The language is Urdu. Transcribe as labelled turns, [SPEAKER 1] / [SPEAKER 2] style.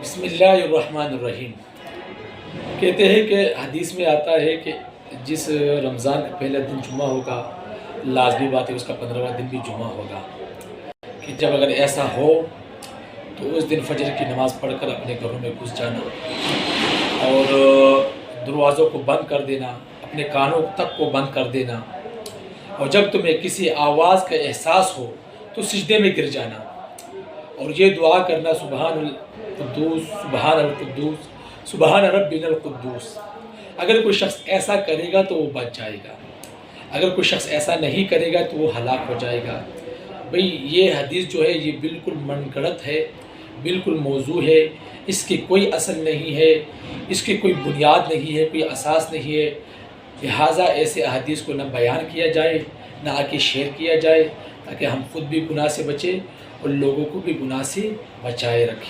[SPEAKER 1] بسم اللہ الرحمن الرحیم۔ کہتے ہیں کہ حدیث میں آتا ہے کہ جس رمضان کا پہلا دن جمعہ ہوگا، لازمی بات ہے اس کا 15واں دن بھی جمعہ ہوگا، کہ جب اگر ایسا ہو تو اس دن فجر کی نماز پڑھ کر اپنے گھروں میں گھس جانا اور دروازوں کو بند کر دینا، اپنے کانوں تک کو بند کر دینا، اور جب تمہیں کسی آواز کا احساس ہو تو سجدے میں گر جانا اور یہ دعا کرنا، سبحان القدوس سبحان القدوس سبحان ربنا القدوس۔ اگر کوئی شخص ایسا کرے گا تو وہ بچ جائے گا، اگر کوئی شخص ایسا نہیں کرے گا تو وہ ہلاک ہو جائے گا۔ بھئی یہ حدیث جو ہے یہ بالکل من گھڑت ہے، بالکل موضوع ہے، اس کی کوئی اصل نہیں ہے، اس کی کوئی بنیاد نہیں ہے، کوئی اساس نہیں ہے۔ لہٰذا ایسے احادیث کو نہ بیان کیا جائے، نہ آ کے شیئر کیا جائے، تاکہ ہم خود بھی گناہ سے بچیں اور لوگوں کو بھی گناہ سے بچائے رکھیں۔